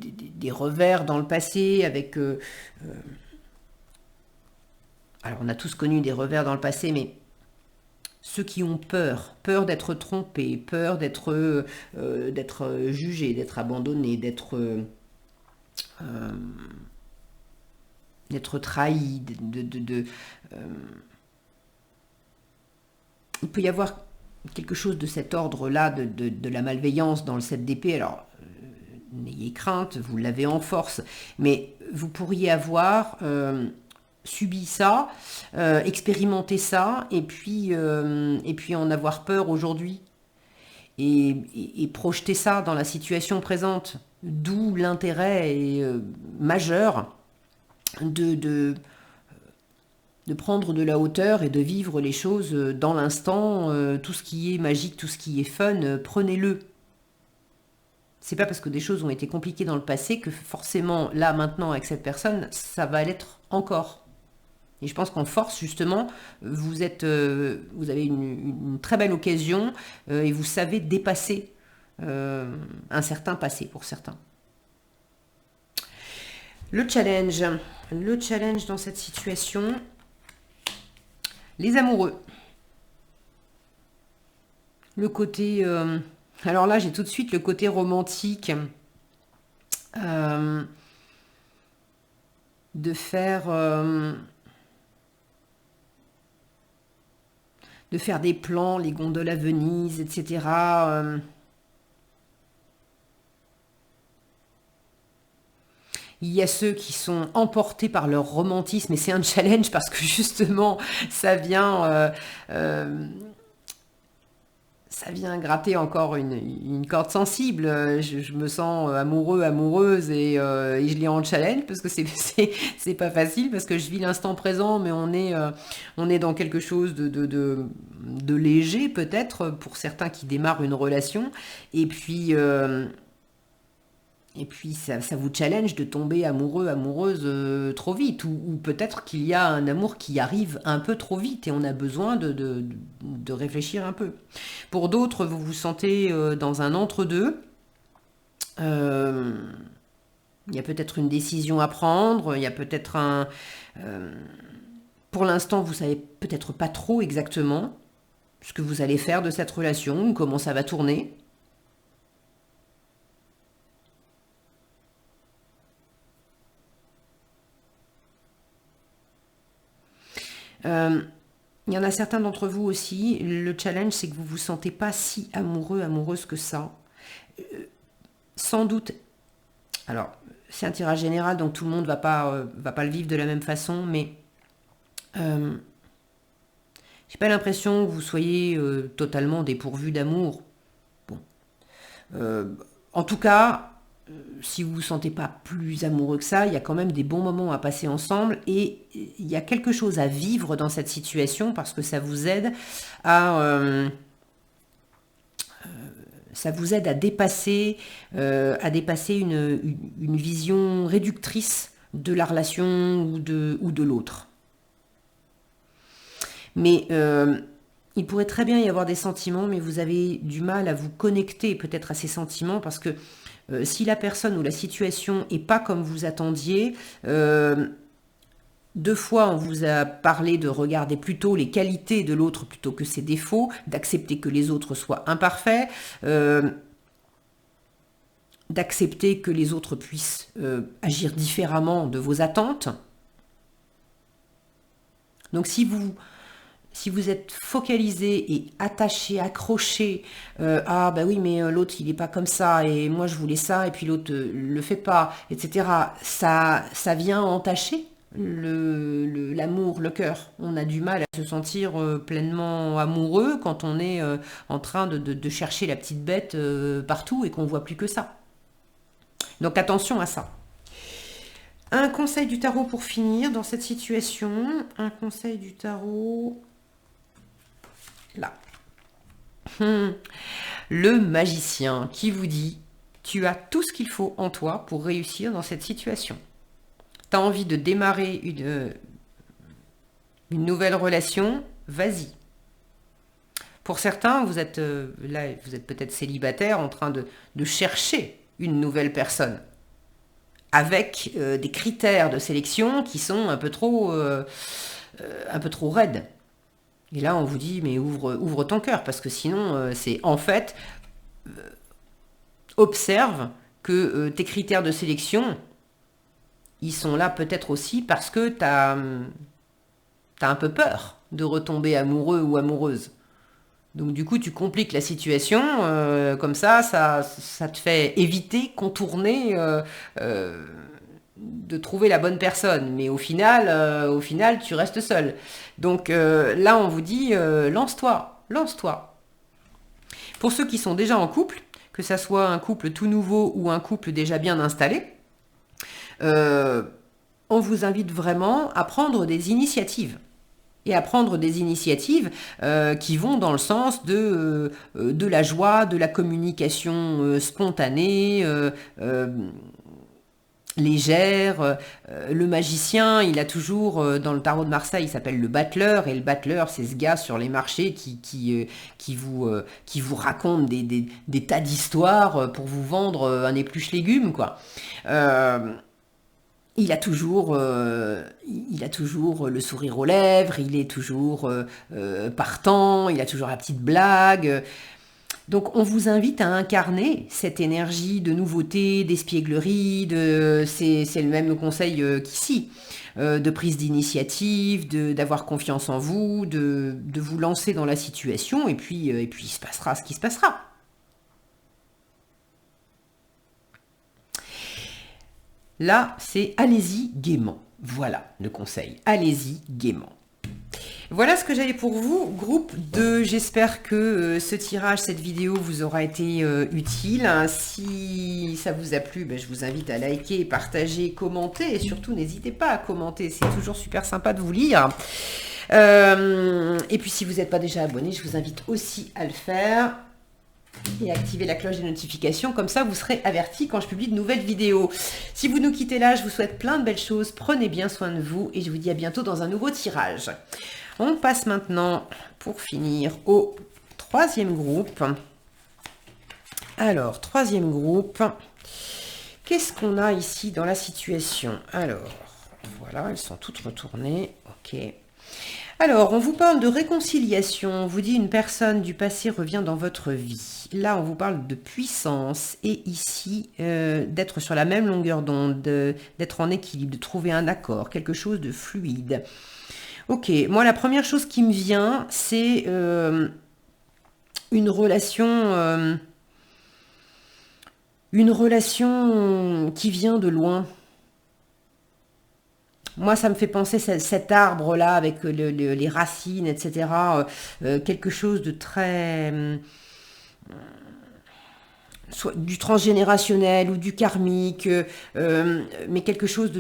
revers dans le passé avec... alors on a tous connu des revers dans le passé, mais ceux qui ont peur d'être trompés, peur d'être jugés, d'être abandonnés, d'être trahis, il peut y avoir quelque chose de cet ordre-là, de la malveillance dans le 7 d'épée. Alors, n'ayez crainte, vous l'avez en force, mais vous pourriez avoir subi ça, expérimenté ça, et puis en avoir peur aujourd'hui, et projeter ça dans la situation présente. D'où l'intérêt majeur de prendre de la hauteur et de vivre les choses dans l'instant. Tout ce qui est magique, tout ce qui est fun, prenez-le. C'est pas parce que des choses ont été compliquées dans le passé que forcément, là, maintenant, avec cette personne, ça va l'être encore. Et je pense qu'en force, justement, vous avez une très belle occasion et vous savez dépasser un certain passé pour certains. Le challenge dans cette situation, les amoureux. Le côté... alors là, j'ai tout de suite le côté romantique de faire des plans, les gondoles à Venise, etc. Il y a ceux qui sont emportés par leur romantisme, et c'est un challenge parce que justement, ça vient gratter encore une corde sensible. Je me sens amoureux, amoureuse, et je l'ai en challenge parce que c'est pas facile, parce que je vis l'instant présent, mais on est dans quelque chose de léger peut-être pour certains qui démarrent une relation, et puis ça vous challenge de tomber amoureux, amoureuse trop vite, ou peut-être qu'il y a un amour qui arrive un peu trop vite et on a besoin de réfléchir un peu. Pour d'autres, vous vous sentez dans un entre-deux. Il y a peut-être une décision à prendre, il y a peut-être pour l'instant, vous savez peut-être pas trop exactement ce que vous allez faire de cette relation, ou comment ça va tourner. Il y en a certains d'entre vous aussi, le challenge, c'est que vous vous sentez pas si amoureux, amoureuse que ça. Sans doute, alors c'est un tirage général, donc tout le monde va pas le vivre de la même façon, mais j'ai pas l'impression que vous soyez totalement dépourvu d'amour. Bon. En tout cas, si vous ne vous sentez pas plus amoureux que ça, il y a quand même des bons moments à passer ensemble, et il y a quelque chose à vivre dans cette situation parce que ça vous aide à dépasser une vision réductrice de la relation ou de l'autre. Mais il pourrait très bien y avoir des sentiments, mais vous avez du mal à vous connecter peut-être à ces sentiments parce que si la personne ou la situation n'est pas comme vous attendiez, deux fois on vous a parlé de regarder plutôt les qualités de l'autre plutôt que ses défauts, d'accepter que les autres soient imparfaits, d'accepter que les autres puissent agir différemment de vos attentes. Donc si si vous êtes focalisé et attaché, accroché, ah bah oui mais l'autre il est pas comme ça et moi je voulais ça et puis l'autre le fait pas, etc. Ça vient entacher l'amour, le cœur. On a du mal à se sentir pleinement amoureux quand on est en train de chercher la petite bête partout et qu'on voit plus que ça. Donc attention à ça. Un conseil du tarot pour finir dans cette situation. Un conseil du tarot. Là. Le magicien qui vous dit, tu as tout ce qu'il faut en toi pour réussir dans cette situation. Tu as envie de démarrer une nouvelle relation, vas-y. Pour certains, vous êtes là, vous êtes peut-être célibataire en train de chercher une nouvelle personne avec des critères de sélection qui sont un peu trop raides. Et là, on vous dit, mais ouvre ton cœur, parce que sinon, c'est en fait, observe que tes critères de sélection, ils sont là peut-être aussi parce que tu as un peu peur de retomber amoureux ou amoureuse. Donc du coup, tu compliques la situation, comme ça te fait éviter, contourner, de trouver la bonne personne. Mais au final, tu restes seul. Donc là, on vous dit, lance-toi. Pour ceux qui sont déjà en couple, que ça soit un couple tout nouveau ou un couple déjà bien installé, on vous invite vraiment à prendre des initiatives. Et à prendre des initiatives qui vont dans le sens de la joie, de la communication spontanée, légère. Le magicien, il a toujours, dans le tarot de Marseille, il s'appelle le battleur, et le battleur, c'est ce gars sur les marchés qui vous raconte des tas d'histoires pour vous vendre un épluche légumes, quoi. Il a toujours le sourire aux lèvres, il est toujours partant, il a toujours la petite blague. Donc on vous invite à incarner cette énergie de nouveauté, d'espièglerie, c'est le même conseil qu'ici, de prise d'initiative, d'avoir confiance en vous, de vous lancer dans la situation, et puis il se passera ce qui se passera. Là, c'est allez-y gaiement. Voilà le conseil. Allez-y gaiement. Voilà ce que j'avais pour vous, groupe 2. J'espère que ce tirage, cette vidéo vous aura été utile. Si ça vous a plu, je vous invite à liker, partager, commenter. Et surtout, n'hésitez pas à commenter. C'est toujours super sympa de vous lire. Et puis, si vous n'êtes pas déjà abonné, je vous invite aussi à le faire. Et activez la cloche des notifications, comme ça vous serez avertis quand je publie de nouvelles vidéos. Si vous nous quittez là, je vous souhaite plein de belles choses, prenez bien soin de vous et je vous dis à bientôt dans un nouveau tirage. On passe maintenant, pour finir, au troisième groupe. Alors, troisième groupe, qu'est-ce qu'on a ici dans la situation? Alors, voilà, elles sont toutes retournées, ok. Alors, on vous parle de réconciliation, on vous dit une personne du passé revient dans votre vie. Là, on vous parle de puissance et ici, d'être sur la même longueur d'onde, d'être en équilibre, de trouver un accord, quelque chose de fluide. Ok, moi, la première chose qui me vient, c'est une relation qui vient de loin. Moi, ça me fait penser cet arbre-là avec les racines, etc. Quelque chose de très... soit du transgénérationnel ou du karmique, mais quelque chose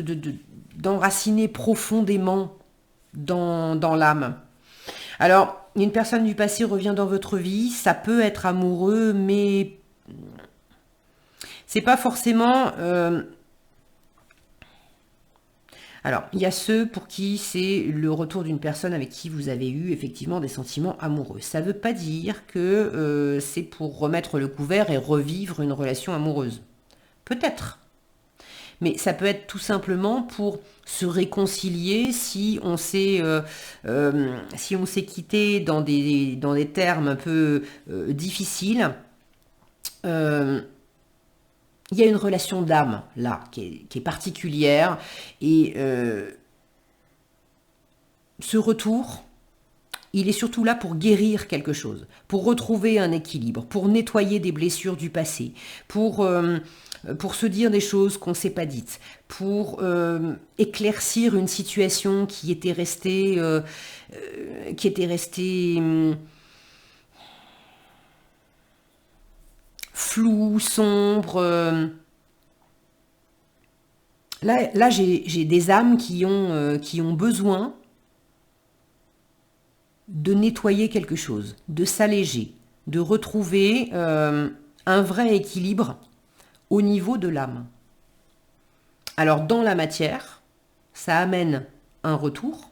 d'enraciné profondément dans l'âme. Alors, une personne du passé revient dans votre vie, ça peut être amoureux, mais c'est pas forcément... Alors, il y a ceux pour qui c'est le retour d'une personne avec qui vous avez eu effectivement des sentiments amoureux. Ça ne veut pas dire que c'est pour remettre le couvert et revivre une relation amoureuse. Peut-être. Mais ça peut être tout simplement pour se réconcilier si on s'est quitté dans des termes un peu difficiles. Il y a une relation d'âme, là, qui est particulière. Et ce retour, il est surtout là pour guérir quelque chose, pour retrouver un équilibre, pour nettoyer des blessures du passé, pour se dire des choses qu'on ne s'est pas dites, pour éclaircir une situation qui était restée floue, sombre. Là j'ai des âmes qui ont besoin de nettoyer quelque chose, de s'alléger, de retrouver un vrai équilibre au niveau de l'âme. Alors dans la matière, ça amène un retour,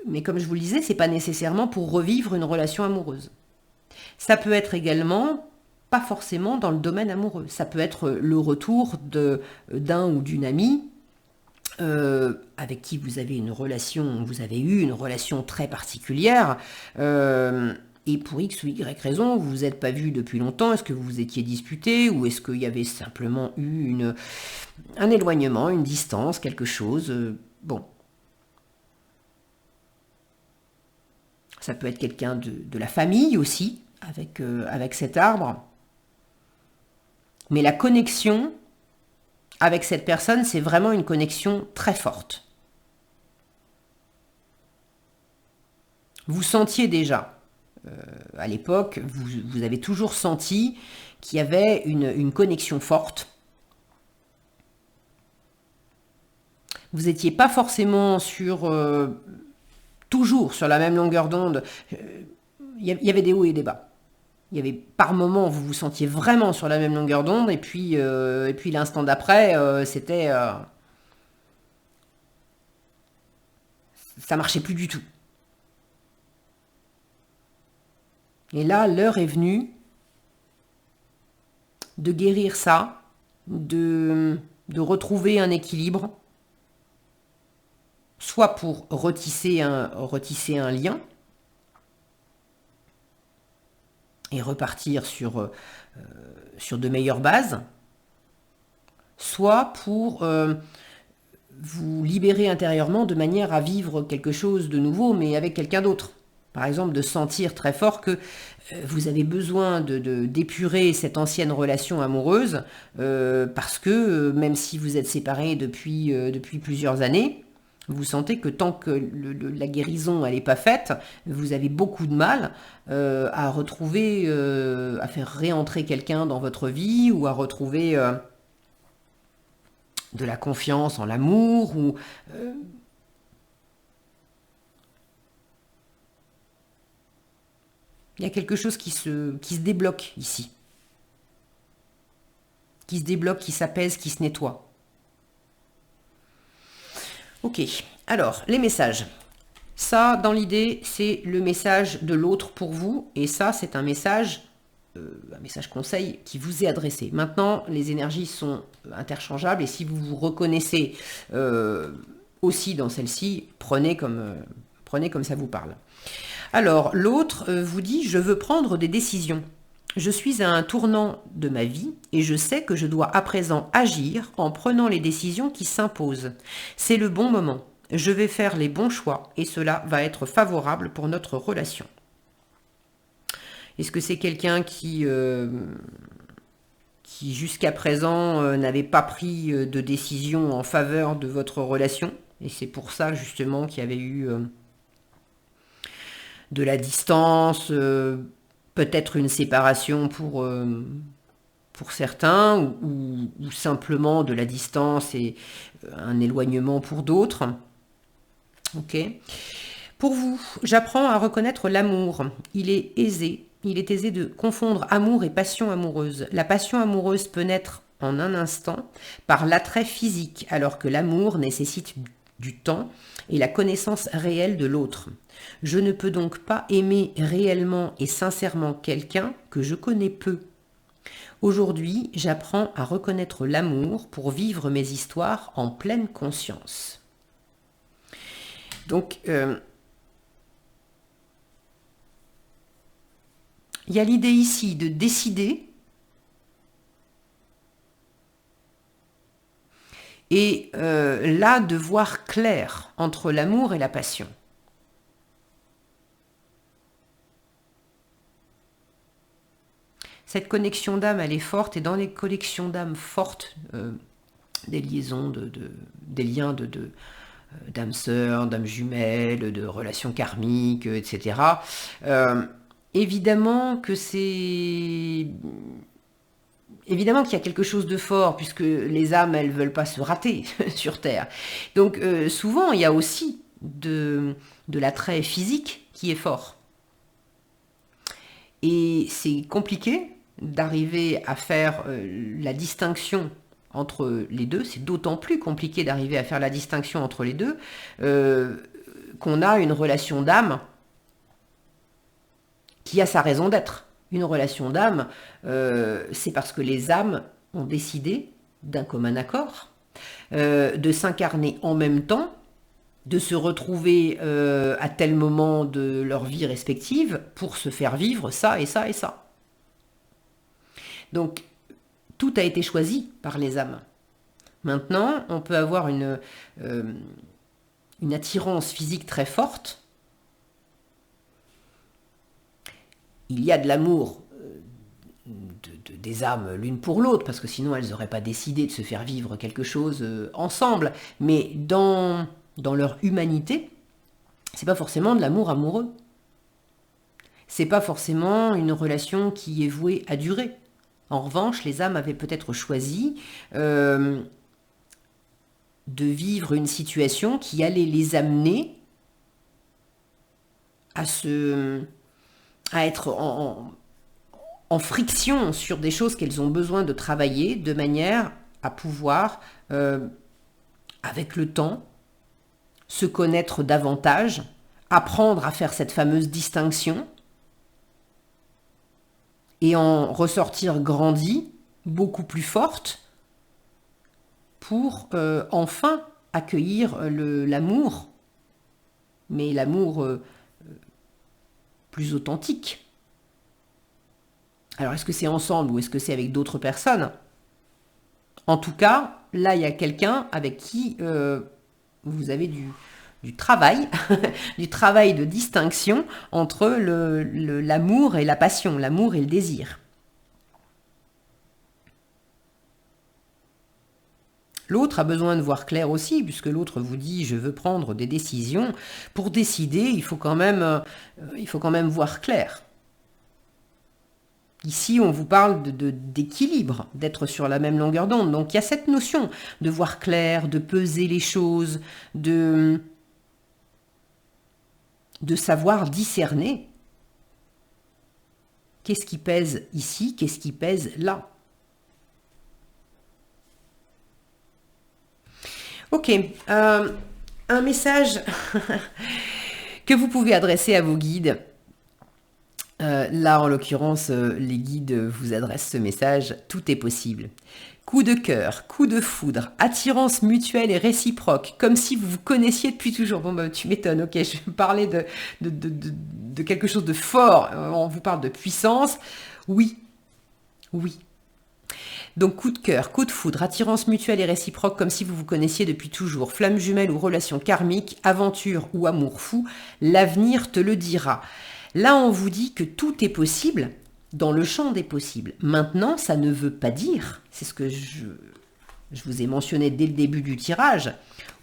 mais comme je vous le disais, c'est pas nécessairement pour revivre une relation amoureuse. Ça peut être également pas forcément dans le domaine amoureux. Ça peut être le retour d'un ou d'une amie avec qui vous avez eu une relation très particulière, et pour X ou Y raison, vous vous êtes pas vu depuis longtemps. Est-ce que vous vous étiez disputé, ou est-ce qu'il y avait simplement eu un éloignement, une distance, quelque chose bon. Ça peut être quelqu'un de la famille aussi, avec cet arbre. Mais la connexion avec cette personne, c'est vraiment une connexion très forte. Vous sentiez déjà, à l'époque, vous avez toujours senti qu'il y avait une connexion forte. Vous n'étiez pas forcément toujours sur la même longueur d'onde. Il y avait des hauts et des bas. Il y avait par moments, vous vous sentiez vraiment sur la même longueur d'onde, et puis l'instant d'après, ça marchait plus du tout. Et là, l'heure est venue de guérir ça, de retrouver un équilibre, soit pour retisser un lien et repartir sur de meilleures bases, soit pour vous libérer intérieurement de manière à vivre quelque chose de nouveau, mais avec quelqu'un d'autre. Par exemple, de sentir très fort que vous avez besoin d'épurer cette ancienne relation amoureuse, parce que même si vous êtes séparés depuis plusieurs années, vous sentez que tant que la guérison n'est pas faite, vous avez beaucoup de mal à retrouver, à faire réentrer quelqu'un dans votre vie, ou à retrouver de la confiance en l'amour, ou il y a quelque chose qui se débloque ici, qui se débloque, qui s'apaise, qui se nettoie. Ok, alors les messages. Ça, dans l'idée, c'est le message de l'autre pour vous, et ça, c'est un message conseil qui vous est adressé. Maintenant, les énergies sont interchangeables, et si vous vous reconnaissez aussi dans celle-ci, prenez comme ça vous parle. Alors, l'autre vous dit « Je veux prendre des décisions. Je suis à un tournant de ma vie et je sais que je dois à présent agir en prenant les décisions qui s'imposent. C'est le bon moment. Je vais faire les bons choix et cela va être favorable pour notre relation. » Est-ce que c'est quelqu'un qui jusqu'à présent n'avait pas pris de décision en faveur de votre relation, et c'est pour ça justement qu'il y avait eu de la distance, peut-être une séparation pour certains, ou simplement de la distance et un éloignement pour d'autres. Ok. Pour vous, j'apprends à reconnaître l'amour. Il est aisé de confondre amour et passion amoureuse. La passion amoureuse peut naître en un instant par l'attrait physique, alors que l'amour nécessite du temps et la connaissance réelle de l'autre. Je ne peux donc pas aimer réellement et sincèrement quelqu'un que je connais peu. Aujourd'hui, j'apprends à reconnaître l'amour pour vivre mes histoires en pleine conscience. Donc, il y a l'idée ici de décider et là de voir clair entre l'amour et la passion. Cette connexion d'âme, elle est forte, et dans les connexions d'âme fortes, des liaisons, des liens d'âmes sœurs, d'âmes jumelles, de relations karmiques, etc. Évidemment que Évidemment qu'il y a quelque chose de fort, puisque les âmes, elles ne veulent pas se rater sur Terre. Donc souvent, il y a aussi de l'attrait physique qui est fort. Et c'est compliqué d'arriver à faire la distinction entre les deux. C'est d'autant plus compliqué d'arriver à faire la distinction entre les deux qu'on a une relation d'âme qui a sa raison d'être. Une relation d'âme, c'est parce que les âmes ont décidé, d'un commun accord, de s'incarner en même temps, de se retrouver à tel moment de leur vie respective pour se faire vivre ça et ça et ça. Donc, tout a été choisi par les âmes. Maintenant, on peut avoir une attirance physique très forte. Il y a de l'amour des âmes l'une pour l'autre, parce que sinon elles n'auraient pas décidé de se faire vivre quelque chose ensemble. Mais dans leur humanité, c'est pas forcément de l'amour amoureux. C'est pas forcément une relation qui est vouée à durer. En revanche, les âmes avaient peut-être choisi de vivre une situation qui allait les amener à être en friction sur des choses qu'elles ont besoin de travailler, de manière à pouvoir, avec le temps, se connaître davantage, apprendre à faire cette fameuse distinction et en ressortir grandie, beaucoup plus forte, pour enfin accueillir l'amour, mais l'amour plus authentique. Alors, est-ce que c'est ensemble ou est-ce que c'est avec d'autres personnes? En tout cas, là, il y a quelqu'un avec qui vous avez du travail, du travail de distinction entre l'amour et la passion, l'amour et le désir. L'autre a besoin de voir clair aussi, puisque l'autre vous dit « je veux prendre des décisions ». Pour décider, il faut quand même voir clair. Ici, on vous parle d'équilibre, d'être sur la même longueur d'onde. Donc, il y a cette notion de voir clair, de peser les choses, de savoir discerner. Qu'est-ce qui pèse ici? Qu'est-ce qui pèse là? Ok, un message que vous pouvez adresser à vos guides. Là, en l'occurrence, les guides vous adressent ce message. Tout est possible. Coup de cœur, coup de foudre, attirance mutuelle et réciproque, comme si vous vous connaissiez depuis toujours. Bon, bah, tu m'étonnes, ok, je vais parler de quelque chose de fort. On vous parle de puissance. Oui, oui. Donc, coup de cœur, coup de foudre, attirance mutuelle et réciproque, comme si vous vous connaissiez depuis toujours. Flamme jumelle ou relation karmique, aventure ou amour fou, l'avenir te le dira. Là, on vous dit que tout est possible dans le champ des possibles. Maintenant, ça ne veut pas dire, c'est ce que je vous ai mentionné dès le début du tirage,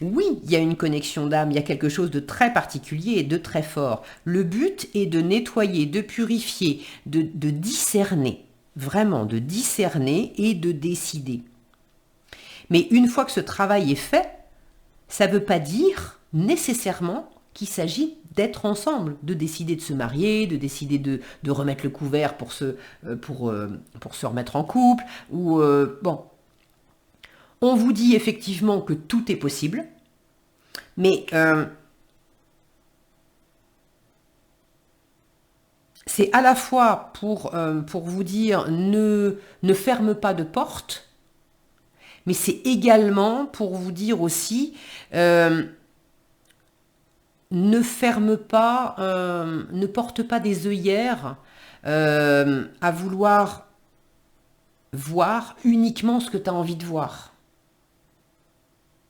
oui, il y a une connexion d'âme, il y a quelque chose de très particulier et de très fort. Le but est de nettoyer, de purifier, de discerner, vraiment de discerner et de décider. Mais une fois que ce travail est fait, ça ne veut pas dire nécessairement qu'il s'agit d'être ensemble, de décider de se marier, de décider de remettre le couvert pour se remettre en couple, ou bon. On vous dit effectivement que tout est possible, mais c'est à la fois pour vous dire ne ferme pas de porte, mais c'est également pour vous dire aussi ne ferme pas, ne porte pas des œillères à vouloir voir uniquement ce que tu as envie de voir.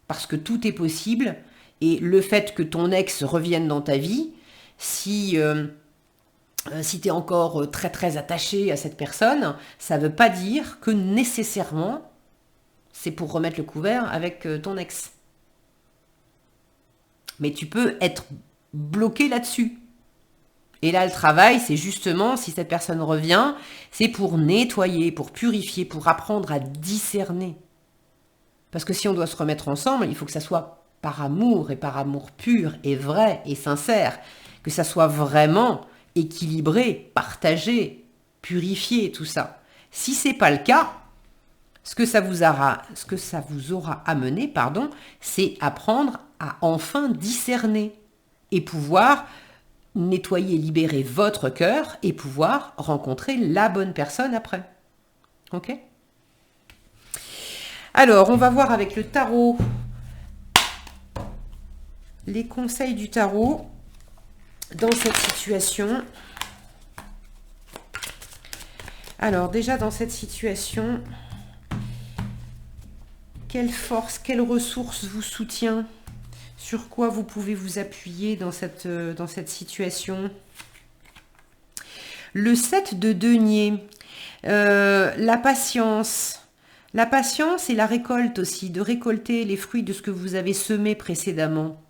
Parce que tout est possible, et le fait que ton ex revienne dans ta vie, si Si tu es encore très très attaché à cette personne, ça ne veut pas dire que nécessairement c'est pour remettre le couvert avec ton ex. Mais tu peux être bloqué là-dessus. Et là, le travail, c'est justement, si cette personne revient, c'est pour nettoyer, pour purifier, pour apprendre à discerner. Parce que si on doit se remettre ensemble, il faut que ça soit par amour et par amour pur et vrai et sincère. Que ça soit vraiment équilibré, partagé, purifié, tout ça. Si c'est pas le cas, ce que ça vous aura amené, c'est apprendre à enfin discerner et pouvoir nettoyer, libérer votre cœur et pouvoir rencontrer la bonne personne après. Ok ? Alors, on va voir avec le tarot les conseils du tarot dans cette situation. Alors, déjà dans cette situation, quelle force, quelle ressource vous soutient ? Sur quoi vous pouvez vous appuyer dans cette situation ? Le 7 de denier, la patience. La patience et la récolte aussi, de récolter les fruits de ce que vous avez semé précédemment.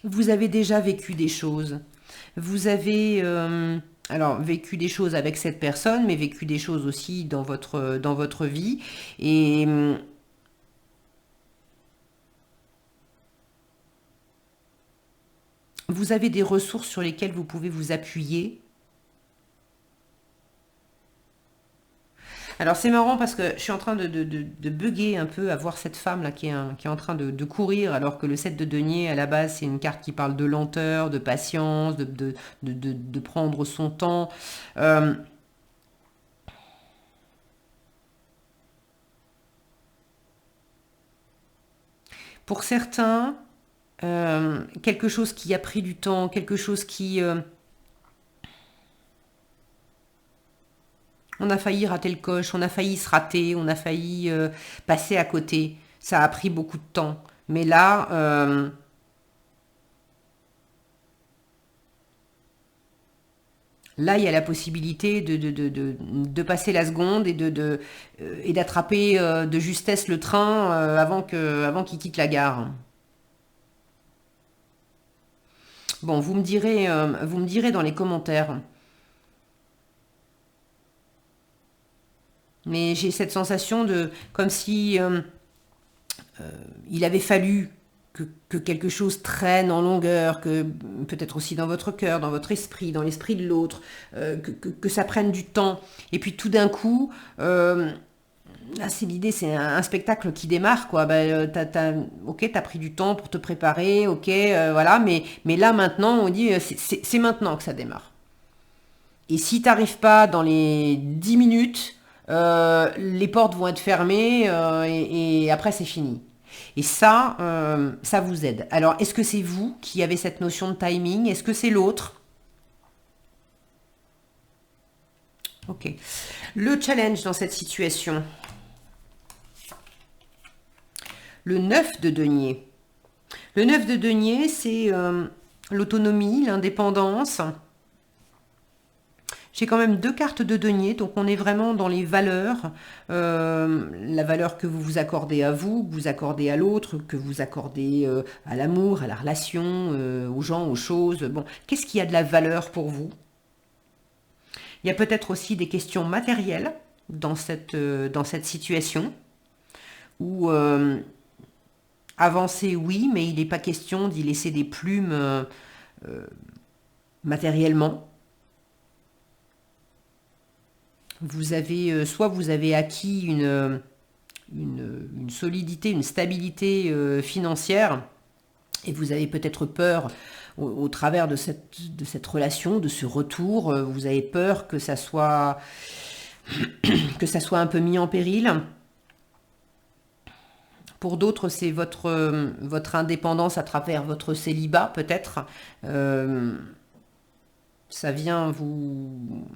Vous avez déjà vécu des choses. Vous avez vécu des choses avec cette personne, mais vécu des choses aussi dans votre vie. Et vous avez des ressources sur lesquelles vous pouvez vous appuyer. Alors c'est marrant parce que je suis en train de bugger un peu à voir cette femme là qui est en train de courir alors que le 7 de denier à la base c'est une carte qui parle de lenteur, de patience, de prendre son temps. Pour certains, quelque chose qui a pris du temps, quelque chose qui... on a failli rater le coche, on a failli se rater, on a failli passer à côté. Ça a pris beaucoup de temps. Mais là, il y a la possibilité de passer la seconde et d'attraper de justesse le train avant qu'il quitte la gare. Bon, vous me direz dans les commentaires. Mais j'ai cette sensation de comme si il avait fallu que quelque chose traîne en longueur, que peut-être aussi dans votre cœur, dans votre esprit, dans l'esprit de l'autre, que ça prenne du temps. Et puis tout d'un coup, là c'est l'idée, c'est un spectacle qui démarre, quoi. Ok, t'as pris du temps pour te préparer, ok, voilà, mais là maintenant, on dit, c'est maintenant que ça démarre. Et si t'arrives pas dans les 10 minutes, les portes vont être fermées et après c'est fini. Et ça vous aide. Alors, est-ce que c'est vous qui avez cette notion de timing? Est-ce que c'est l'autre? Ok. Le challenge dans cette situation. Le 9 de denier. Le 9 de denier, c'est l'autonomie, l'indépendance. J'ai quand même 2 cartes de denier, donc on est vraiment dans les valeurs, la valeur que vous vous accordez à vous, que vous accordez à l'autre, que vous accordez à l'amour, à la relation, aux gens, aux choses. Bon, qu'est-ce qui a de la valeur pour vous? Il y a peut-être aussi des questions matérielles dans cette situation, où avancer, oui, mais il n'est pas question d'y laisser des plumes matériellement. Soit vous avez acquis une solidité, une stabilité financière, et vous avez peut-être peur au travers de cette relation, de ce retour, vous avez peur que ça soit un peu mis en péril. Pour d'autres, c'est votre indépendance à travers votre célibat, peut-être. Ça vient vous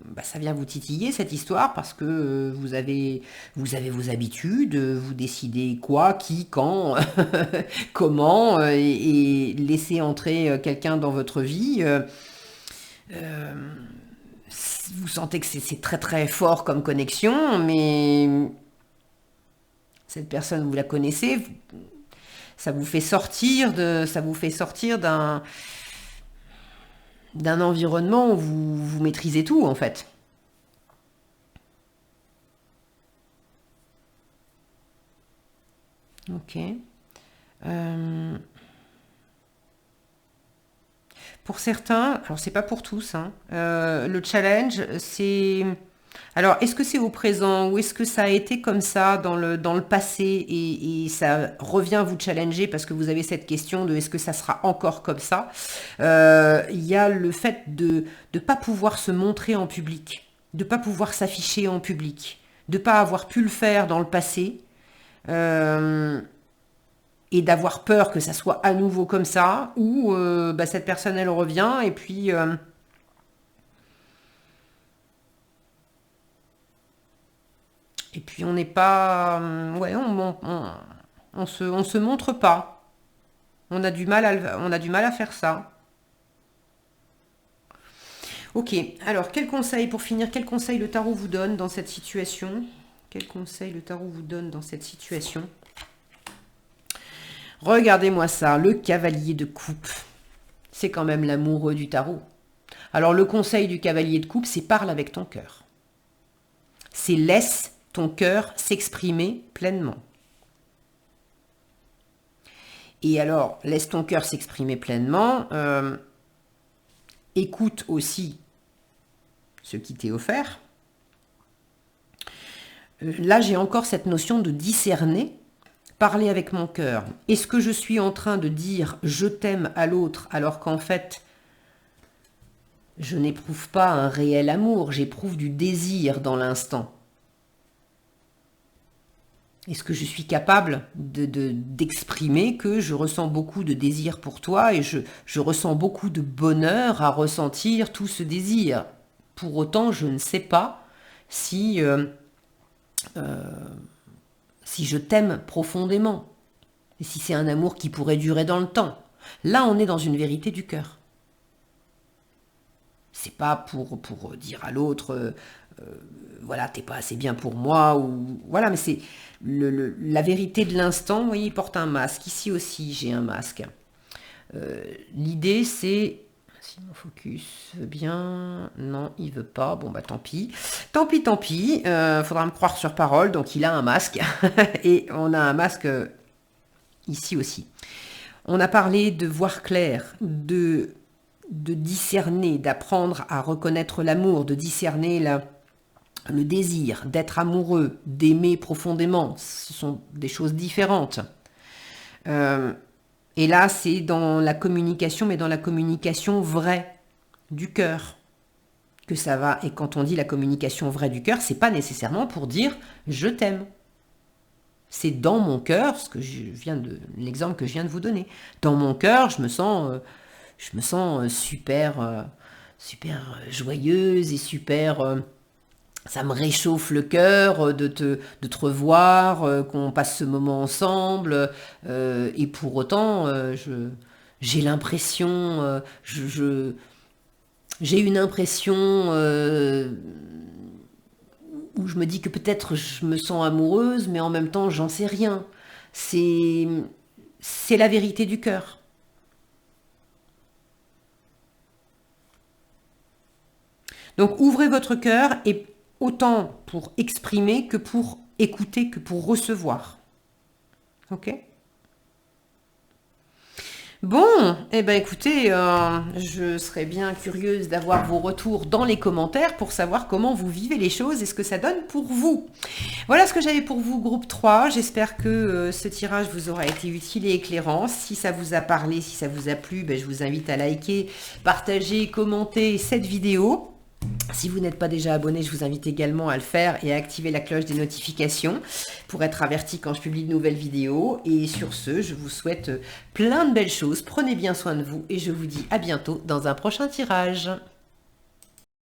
titiller cette histoire parce que vous avez vos habitudes, vous décidez quoi, qui, quand, comment et laisser entrer quelqu'un dans votre vie. Vous sentez que c'est très très fort comme connexion, mais cette personne, vous la connaissez, ça vous fait sortir d'un environnement où vous maîtrisez tout en fait. Ok. Pour certains, alors c'est pas pour tous, hein, le challenge, c'est... Alors, est-ce que c'est au présent ou est-ce que ça a été comme ça dans le passé et ça revient vous challenger parce que vous avez cette question de est-ce que ça sera encore comme ça. Il y a le fait de ne pas pouvoir se montrer en public, de ne pas pouvoir s'afficher en public, de ne pas avoir pu le faire dans le passé. euh, et d'avoir peur que ça soit à nouveau comme ça, ou bah, cette personne elle revient et puis on n'est pas, ouais, on se montre pas. On a du mal on a du mal à faire ça. Ok, alors quel conseil pour finir, quel conseil le tarot vous donne dans cette situation? Quel conseil le tarot vous donne dans cette situation? Regardez-moi ça, le cavalier de coupe. C'est quand même l'amoureux du tarot. Alors le conseil du cavalier de coupe, c'est parle avec ton cœur. C'est laisse ton cœur s'exprimer pleinement. Et alors, laisse ton cœur s'exprimer pleinement. Écoute aussi ce qui t'est offert. Là, j'ai encore cette notion de discerner. Parler avec mon cœur. Est-ce que je suis en train de dire je t'aime à l'autre alors qu'en fait, je n'éprouve pas un réel amour, j'éprouve du désir dans l'instant? Est-ce que je suis capable d'exprimer que je ressens beaucoup de désir pour toi et je ressens beaucoup de bonheur à ressentir tout ce désir? Pour autant, je ne sais pas si je t'aime profondément, et si c'est un amour qui pourrait durer dans le temps. Là, on est dans une vérité du cœur. C'est pas pour dire à l'autre, voilà, t'es pas assez bien pour moi, ou voilà, mais c'est la vérité de l'instant. Vous voyez, il porte un masque. Ici aussi, j'ai un masque. L'idée, c'est... Si mon focus veut bien... Non, il veut pas. Bon, bah tant pis. Tant pis, tant pis. Faudra me croire sur parole. Donc, il a un masque. Et on a un masque ici aussi. On a parlé de voir clair, de discerner, d'apprendre à reconnaître l'amour, de discerner le désir, d'être amoureux, d'aimer profondément. Ce sont des choses différentes. Et là, c'est dans la communication, mais dans la communication vraie du cœur que ça va. Et quand on dit la communication vraie du cœur, c'est pas nécessairement pour dire je t'aime. C'est dans mon cœur, l'exemple que je viens de vous donner. Dans mon cœur, je me sens super, super joyeuse et super. Ça me réchauffe le cœur de te revoir, qu'on passe ce moment ensemble. Et pour autant, j'ai l'impression, j'ai une impression où je me dis que peut-être je me sens amoureuse, mais en même temps, j'en sais rien. C'est la vérité du cœur. Donc ouvrez votre cœur et autant pour exprimer que pour écouter, que pour recevoir. Ok? Bon, eh ben écoutez, je serais bien curieuse d'avoir vos retours dans les commentaires pour savoir comment vous vivez les choses et ce que ça donne pour vous. Voilà ce que j'avais pour vous, groupe 3. J'espère que ce tirage vous aura été utile et éclairant. Si ça vous a parlé, si ça vous a plu, je vous invite à liker, partager, commenter cette vidéo. Si vous n'êtes pas déjà abonné, je vous invite également à le faire et à activer la cloche des notifications pour être averti quand je publie de nouvelles vidéos. Et sur ce, je vous souhaite plein de belles choses. Prenez bien soin de vous et je vous dis à bientôt dans un prochain tirage.